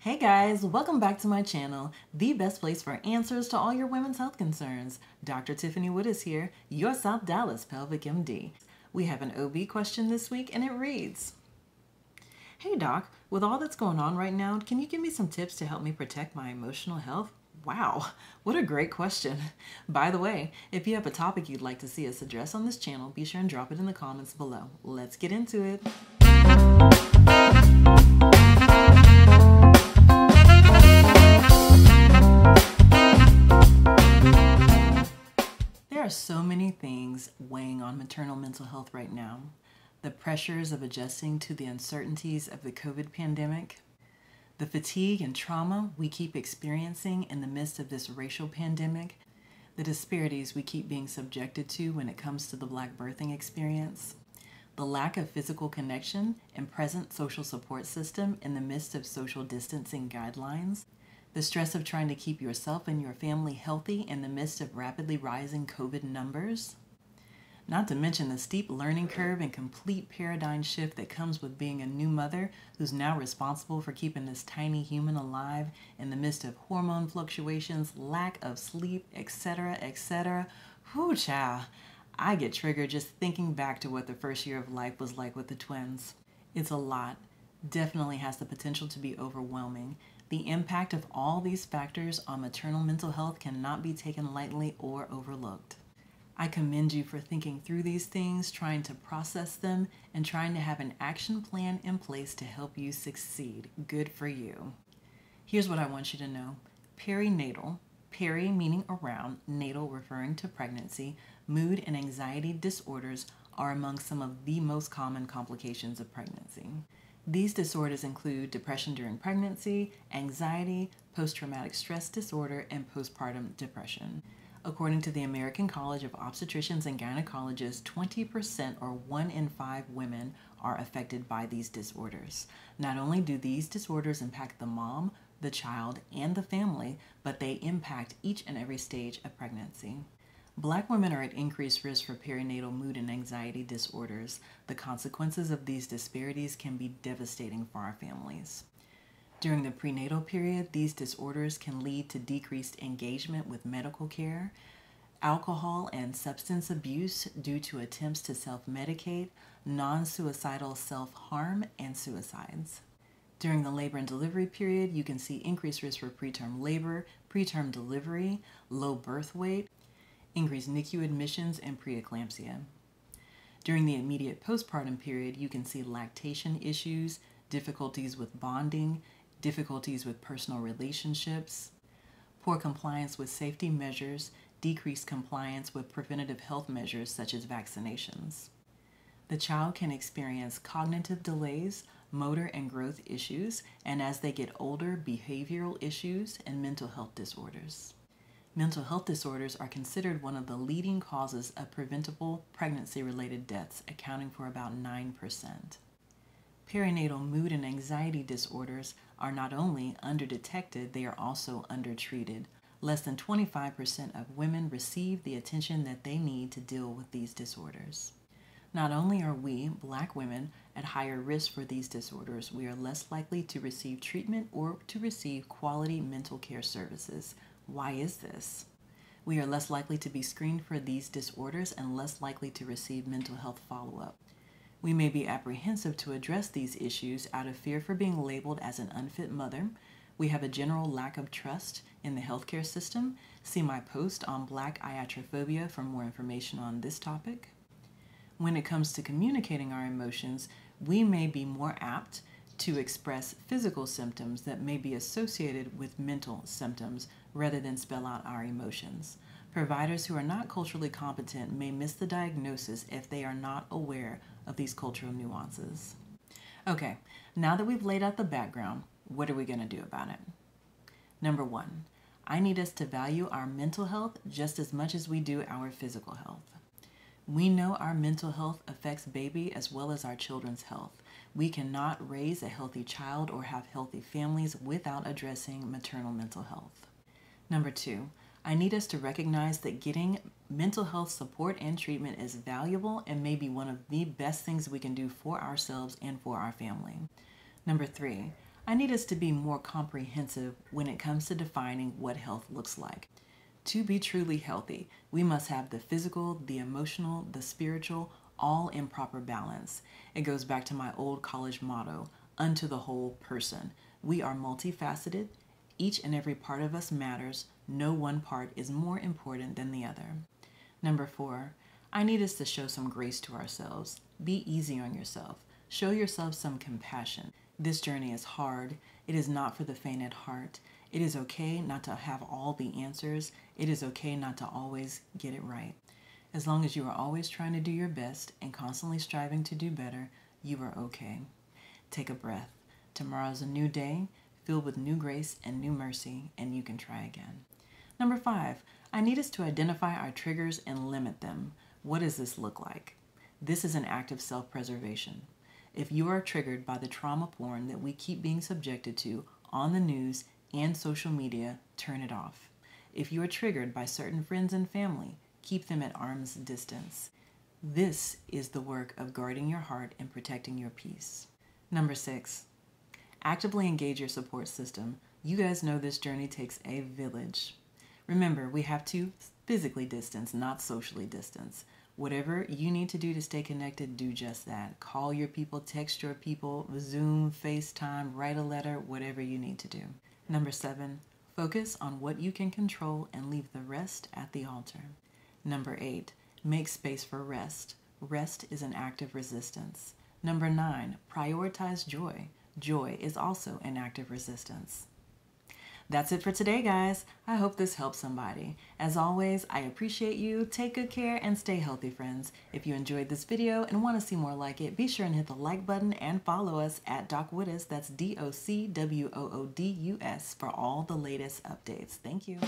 Hey guys, welcome back to my channel, the best place for answers to all your women's health concerns. Dr. Tiffany Wood is here, your South Dallas Pelvic MD. We have an OB question this week and it reads, Hey doc, with all that's going on right now, can you give me some tips to help me protect my emotional health? Wow, what a great question. By the way, if you have a topic you'd like to see us address on this channel, be sure and drop it in the comments below. Let's get into it. There are so many things weighing on maternal mental health right now. The pressures of adjusting to the uncertainties of the COVID pandemic, the fatigue and trauma we keep experiencing in the midst of this racial pandemic, the disparities we keep being subjected to when it comes to the Black birthing experience, the lack of physical connection and present social support system in the midst of social distancing guidelines, the stress of trying to keep yourself and your family healthy in the midst of rapidly rising COVID numbers, not to mention the steep learning curve and complete paradigm shift that comes with being a new mother who's now responsible for keeping this tiny human alive in the midst of hormone fluctuations, lack of sleep, etc., etc. Whoo, child. I get triggered just thinking back to what the first year of life was like with the twins. It's a lot. Definitely has the potential to be overwhelming. The impact of all these factors on maternal mental health cannot be taken lightly or overlooked. I commend you for thinking through these things, trying to process them, and trying to have an action plan in place to help you succeed. Good for you. Here's what I want you to know. Perinatal, peri meaning around, natal referring to pregnancy, mood and anxiety disorders are among some of the most common complications of pregnancy. These disorders include depression during pregnancy, anxiety, post-traumatic stress disorder, and postpartum depression. According to the American College of Obstetricians and Gynecologists, 20% or 1 in 5 women are affected by these disorders. Not only do these disorders impact the mom, the child, and the family, but they impact each and every stage of pregnancy. Black women are at increased risk for perinatal mood and anxiety disorders. The consequences of these disparities can be devastating for our families. During the prenatal period, these disorders can lead to decreased engagement with medical care, alcohol and substance abuse due to attempts to self-medicate, non-suicidal self-harm, and suicides. During the labor and delivery period, you can see increased risk for preterm labor, preterm delivery, low birth weight, increased NICU admissions, and preeclampsia. During the immediate postpartum period, you can see lactation issues, difficulties with bonding, difficulties with personal relationships, poor compliance with safety measures, decreased compliance with preventative health measures such as vaccinations. The child can experience cognitive delays, motor and growth issues, and as they get older, behavioral issues and mental health disorders. Mental health disorders are considered one of the leading causes of preventable pregnancy-related deaths, accounting for about 9%. Perinatal mood and anxiety disorders are not only underdetected, they are also undertreated. Less than 25% of women receive the attention that they need to deal with these disorders. Not only are we, Black women, at higher risk for these disorders, we are less likely to receive treatment or to receive quality mental care services. Why is this? We are less likely to be screened for these disorders and less likely to receive mental health follow-up. We may be apprehensive to address these issues out of fear for being labeled as an unfit mother. We have a general lack of trust in the healthcare system. See my post on Black iatrophobia for more information on this topic. When it comes to communicating our emotions, we may be more apt to express physical symptoms that may be associated with mental symptoms rather than spell out our emotions. Providers who are not culturally competent may miss the diagnosis if they are not aware of these cultural nuances. Okay, now that we've laid out the background, what are we going to do about it? Number 1, I need us to value our mental health just as much as we do our physical health. We know our mental health affects baby as well as our children's health. We cannot raise a healthy child or have healthy families without addressing maternal mental health. Number 2, I need us to recognize that getting mental health support and treatment is valuable and may be one of the best things we can do for ourselves and for our family. Number 3, I need us to be more comprehensive when it comes to defining what health looks like. To be truly healthy, we must have the physical, the emotional, the spiritual, all in proper balance. It goes back to my old college motto, unto the whole person. We are multifaceted. Each and every part of us matters. No one part is more important than the other. Number 4, I need us to show some grace to ourselves. Be easy on yourself. Show yourself some compassion. This journey is hard. It is not for the faint at heart. It is okay not to have all the answers. It is okay not to always get it right. As long as you are always trying to do your best and constantly striving to do better, you are okay. Take a breath. Tomorrow's a new day, filled with new grace and new mercy, and you can try again. Number 5, I need us to identify our triggers and limit them. What does this look like? This is an act of self-preservation. If you are triggered by the trauma porn that we keep being subjected to on the news and social media, turn it off. If you are triggered by certain friends and family, keep them at arm's distance. This is the work of guarding your heart and protecting your peace. Number 6, actively engage your support system. You guys know this journey takes a village. Remember, we have to physically distance, not socially distance. Whatever you need to do to stay connected, do just that. Call your people, text your people, Zoom, FaceTime, write a letter, whatever you need to do. Number 7, focus on what you can control and leave the rest at the altar. Number 8, make space for rest. Rest is an act of resistance. Number 9, prioritize joy. Joy is also an act of resistance. That's it for today, guys. I hope this helps somebody. As always, I appreciate you. Take good care and stay healthy, friends. If you enjoyed this video and want to see more like it, be sure and hit the like button and follow us at DocWoodus, that's DocWoodus, for all the latest updates. Thank you.